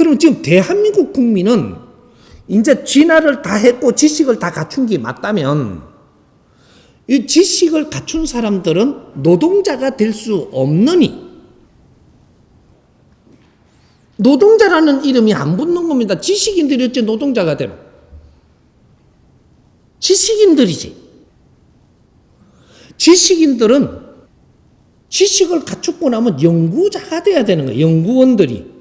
그럼 지금 대한민국 국민은 이제 진화를 다 했고 지식을 다 갖춘 게 맞다면 이 지식을 갖춘 사람들은 노동자가 될 수 없느니 노동자라는 이름이 안 붙는 겁니다. 지식인들이 어째 노동자가 되노? 지식인들이지. 지식인들은 지식을 갖추고 나면 연구자가 돼야 되는 거예요. 연구원들이.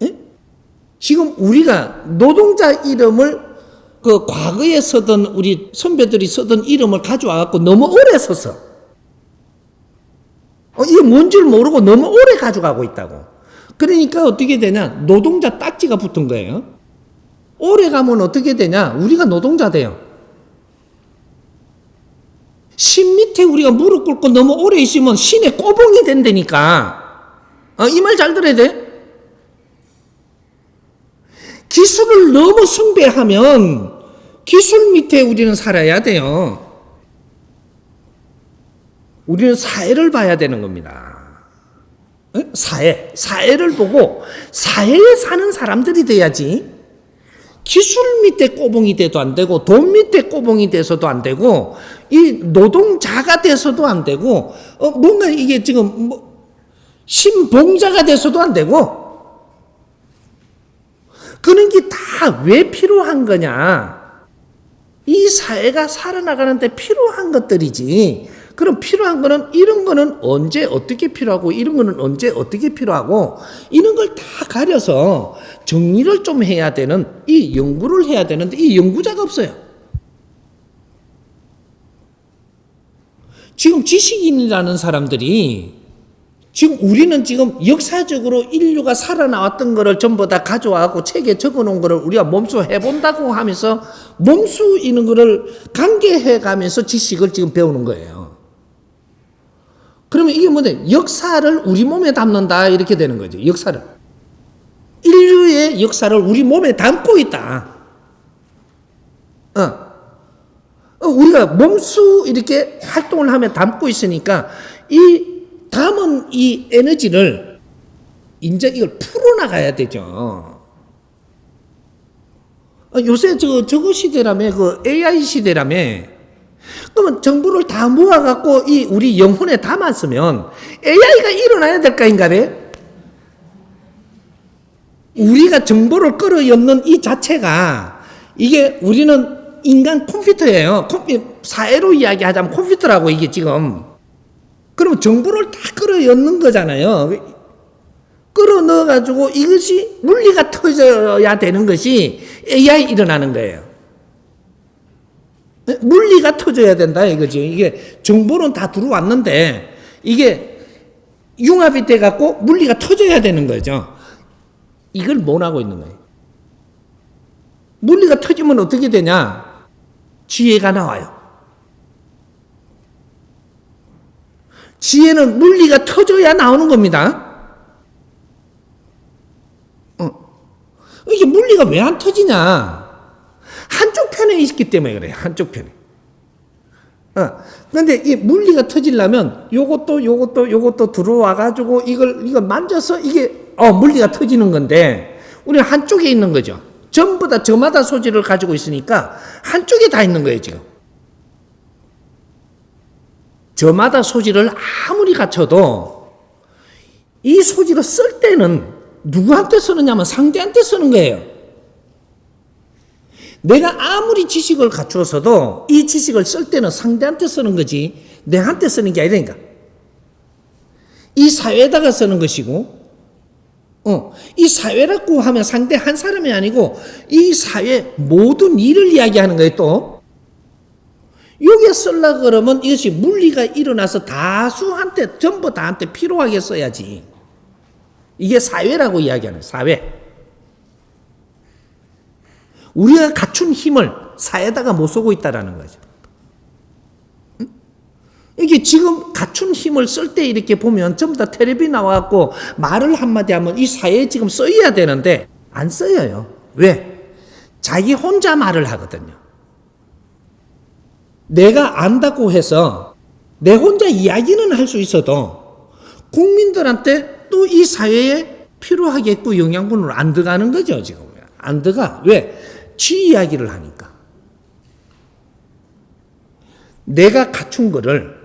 에? 지금 우리가 노동자 이름을 그 과거에 쓰던 우리 선배들이 쓰던 이름을 가져와 갖고 너무 오래 썼어. 이게 뭔 줄 모르고 너무 오래 가져가고 있다고. 그러니까 어떻게 되냐? 노동자 딱지가 붙은 거예요. 오래 가면 어떻게 되냐? 우리가 노동자 돼요. 신 밑에 우리가 무릎 꿇고 너무 오래 있으면 신의 꼬봉이 된다니까. 이 말 잘 들어야 돼. 기술을 너무 숭배하면 기술 밑에 우리는 살아야 돼요. 우리는 사회를 봐야 되는 겁니다. 사회를 보고 사회에 사는 사람들이 돼야지. 기술 밑에 꼬봉이 돼도 안 되고 돈 밑에 꼬봉이 돼서도 안 되고 이 노동자가 돼서도 안 되고 뭔가 이게 지금 신봉자가 돼서도 안 되고 그런 게 다 왜 필요한 거냐? 이 사회가 살아나가는데 필요한 것들이지. 그럼 필요한 거는 이런 거는 언제 어떻게 필요하고 이런 거는 언제 어떻게 필요하고 이런 걸 다 가려서 정리를 좀 해야 되는 이 연구를 해야 되는데 이 연구자가 없어요. 지금 지식인이라는 사람들이 지금 우리는 지금 역사적으로 인류가 살아나왔던 거를 전부 다 가져와갖고 책에 적어놓은 거를 우리가 몸소 해본다고 하면서 몸소 이런 거를 강개해가면서 지식을 지금 배우는 거예요. 그러면 이게 뭐냐? 역사를 우리 몸에 담는다 이렇게 되는 거죠. 역사를. 인류의 역사를 우리 몸에 담고 있다. 우리가 몸소 이렇게 활동을 하며 담고 있으니까 이 담은 이 에너지를 이제 이걸 풀어나가야 되죠. 요새 저거 시대라며 그 AI 시대라며 그러면 정보를 다 모아갖고 이 우리 영혼에 담았으면 AI가 일어나야 될 거 아닌가요? 우리가 정보를 끌어엮는 이 자체가 이게 우리는 인간 컴퓨터예요. 사회로 이야기하자면 컴퓨터라고 이게 지금. 그러면 정보를 다 끌어엮는 거잖아요. 끌어 넣어가지고 이것이 물리가 터져야 되는 것이 AI 일어나는 거예요. 물리가 터져야 된다 이거죠. 이게 정보는 다 들어왔는데 이게 융합이 돼갖고 물리가 터져야 되는 거죠. 이걸 못 하고 있는 거예요. 물리가 터지면 어떻게 되냐? 지혜가 나와요. 지혜는 물리가 터져야 나오는 겁니다. 이게 물리가 왜 안 터지냐? 한쪽 편에 있기 때문에 그래요. 한쪽 편에. 그런데 이 물리가 터지려면 요것도 들어와가지고 이걸 만져서 이게 물리가 터지는 건데 우리는 한쪽에 있는 거죠. 전부 다 저마다 소질을 가지고 있으니까 한쪽에 다 있는 거예요 지금. 저마다 소질을 아무리 갖춰도 이 소질을 쓸 때는 누구한테 쓰느냐면 상대한테 쓰는 거예요. 내가 아무리 지식을 갖추어서도 이 지식을 쓸 때는 상대한테 쓰는 거지 내한테 쓰는 게 아니라니까. 이 사회에다가 쓰는 것이고 이 사회라고 하면 상대 한 사람이 아니고 이 사회 모든 일을 이야기하는 거예요 또. 여기에 쓰려고 그러면 이것이 물리가 일어나서 다수한테 전부 다한테 필요하게 써야지. 이게 사회라고 이야기하는 사회. 우리가 갖춘 힘을 사회에다가 못 쓰고 있다라는 거죠. 이게 지금 갖춘 힘을 쓸 때 이렇게 보면 전부 다 텔레비 나와갖고 말을 한마디 하면 이 사회에 지금 써야 되는데 안 써요. 왜? 자기 혼자 말을 하거든요. 내가 안다고 해서 내 혼자 이야기는 할 수 있어도 국민들한테 또 이 사회에 필요하겠고 영양분으로 안 들어가는 거죠, 지금. 안 들어가. 왜? 지 이야기를 하니까. 내가 갖춘 거를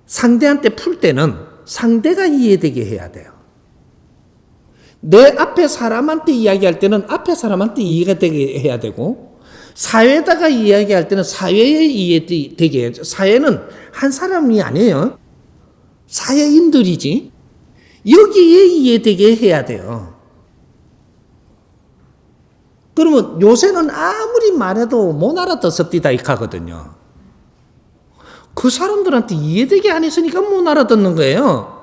상대한테 풀 때는 상대가 이해되게 해야 돼요. 내 앞에 사람한테 이야기할 때는 앞에 사람한테 이해가 되게 해야 되고, 사회에다가 이야기할 때는 사회에 이해되게 해야죠. 사회는 한 사람이 아니에요. 사회인들이지. 여기에 이해되게 해야 돼요. 그러면 요새는 아무리 말해도 못 알아듣습디다 이카거든요. 그 사람들한테 이해되게 안 했으니까 못 알아듣는 거예요.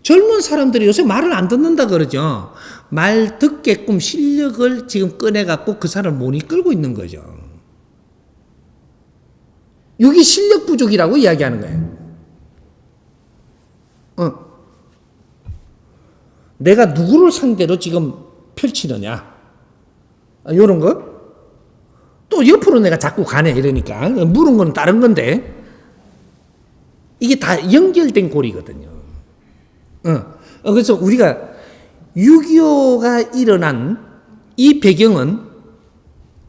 젊은 사람들이 요새 말을 안 듣는다 그러죠. 말 듣게끔 실력을 지금 꺼내갖고 그 사람을 못 이끌고 있는 거죠. 여기 실력 부족이라고 이야기하는 거예요. 내가 누구를 상대로 지금 펼치느냐, 이런 거? 또 옆으로 내가 자꾸 가네, 이러니까. 물은 건 다른 건데, 이게 다 연결된 고리거든요. 그래서 우리가 6.25가 일어난 이 배경은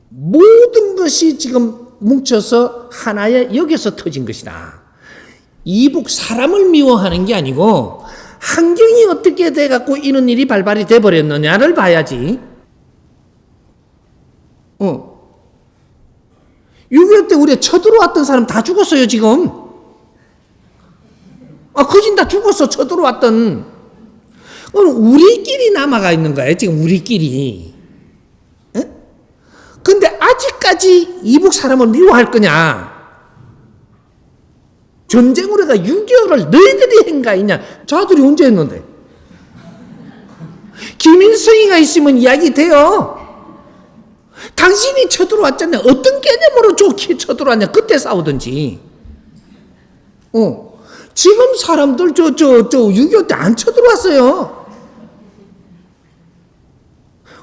모든 것이 지금 뭉쳐서 하나의 여기서 터진 것이다. 이북 사람을 미워하는 게 아니고 환경이 어떻게 돼갖고 이런 일이 발발이 돼버렸느냐를 봐야지. 6.25 때 우리가 쳐들어왔던 사람 다 죽었어요, 지금. 거진 다 죽었어, 쳐들어왔던. 우리끼리 남아가 있는 거예요, 지금 우리끼리. 근데 아직까지 이북 사람을 미워할 거냐? 전쟁으로 가 6.25를 너희들이 한 거 아니냐? 자들이 언제 했는데? 김일성이가 있으면 이야기 돼요. 당신이 쳐들어왔잖아요. 어떤 개념으로 좋게 쳐들어왔냐? 그때 싸우든지. 지금 사람들 6.25 때 안 쳐들어왔어요.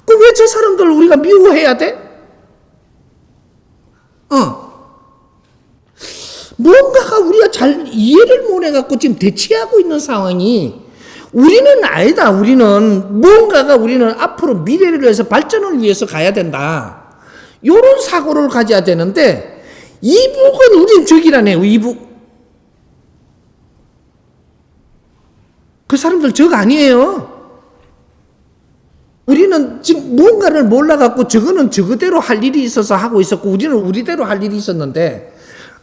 그럼 왜 저 사람들 우리가 미워해야 돼? 뭔가가 우리가 잘 이해를 못 해갖고 지금 대치하고 있는 상황이, 우리는 아니다. 우리는 앞으로 미래를 위해서 발전을 위해서 가야 된다. 요런 사고를 가져야 되는데, 이북은 우린 적이라네요, 이북. 그 사람들 적 아니에요. 우리는 지금 뭔가를 몰라갖고 저거는 저거대로 할 일이 있어서 하고 있었고, 우리는 우리대로 할 일이 있었는데,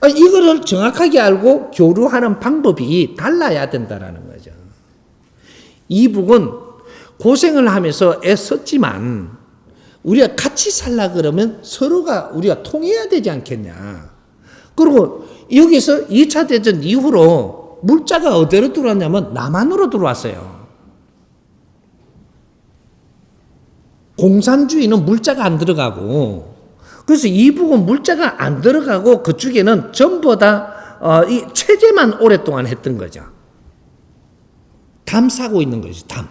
이거를 정확하게 알고 교류하는 방법이 달라야 된다라는 거죠. 이북은 고생을 하면서 애썼지만, 우리가 같이 살라 그러면 서로가 우리가 통해야 되지 않겠냐. 그리고 여기서 2차 대전 이후로 물자가 어디로 들어왔냐면 남한으로 들어왔어요. 공산주의는 물자가 안 들어가고, 그래서 이북은 물자가 안 들어가고 그쪽에는 전부 다 이 체제만 오랫동안 했던 거죠. 담 싸고 있는 거지, 담.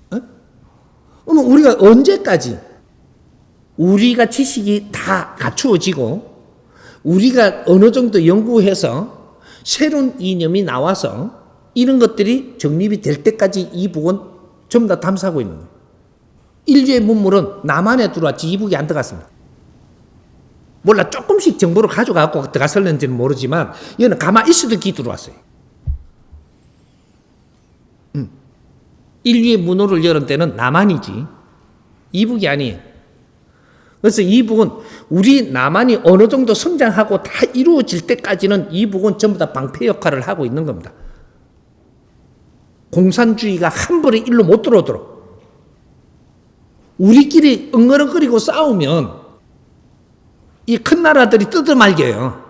그러면 우리가 언제까지 우리가 지식이 다 갖추어지고 우리가 어느 정도 연구해서 새로운 이념이 나와서 이런 것들이 정립이 될 때까지 이북은 전부 다 담 싸고 있는 거예요. 인류의 문물은 남한에 들어왔지 이북이 안 들어갔습니다. 몰라, 조금씩 정보를 가져가고 들어갔을는지는 모르지만 얘는 가만히 있어도 기 들어왔어요. 인류의 문호를 열은 때는 남한이지 이북이 아니에요. 그래서 이북은 우리 남한이 어느 정도 성장하고 다 이루어질 때까지는 이북은 전부 다 방패 역할을 하고 있는 겁니다. 공산주의가 한 번에 일로 못 들어오도록. 우리끼리 엉거렁거리고 싸우면 이 큰 나라들이 뜯어말겨요.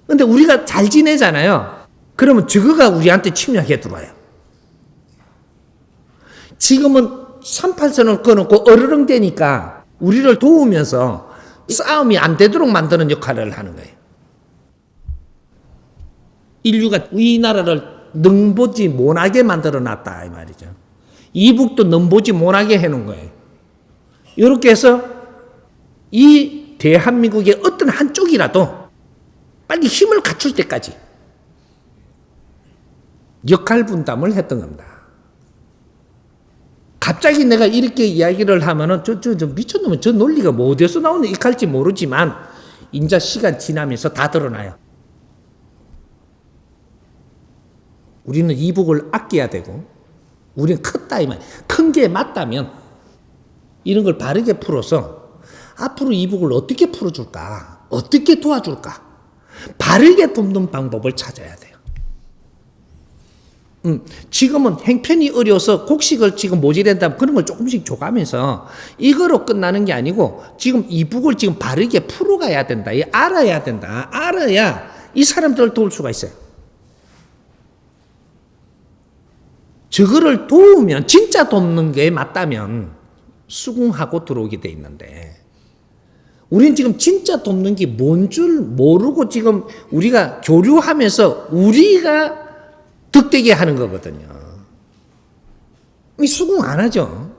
근데 우리가 잘 지내잖아요. 그러면 저거가 우리한테 침략해 들어와요. 지금은 38선을 꺼놓고 어르렁대니까 우리를 도우면서 싸움이 안 되도록 만드는 역할을 하는 거예요. 인류가 이 나라를 능보지 못하게 만들어 놨다 이 말이죠. 이북도 능보지 못하게 해놓은 거예요. 이렇게 해서 이 대한민국의 어떤 한쪽이라도 빨리 힘을 갖출 때까지 역할 분담을 했던 겁니다. 갑자기 내가 이렇게 이야기를 하면은 저 미쳤놈은 저 논리가 뭐 어디서 나오는 이할지 모르지만 인자 시간 지나면서 다 드러나요. 우리는 이북을 아껴야 되고 우리는 컸다 이 말. 큰 게 맞다면 이런 걸 바르게 풀어서 앞으로 이북을 어떻게 풀어줄까? 어떻게 도와줄까? 바르게 돕는 방법을 찾아야 돼요. 지금은 행편이 어려서 곡식을 지금 모자란다면 그런 걸 조금씩 줘가면서 이거로 끝나는 게 아니고 지금 이북을 지금 바르게 풀어가야 된다. 알아야 된다. 알아야 이 사람들을 도울 수가 있어요. 저거를 도우면 진짜 돕는 게 맞다면 수긍하고 들어오게 돼 있는데 우린 지금 진짜 돕는 게 뭔 줄 모르고 지금 우리가 교류하면서 우리가 득되게 하는 거거든요. 수긍 안 하죠.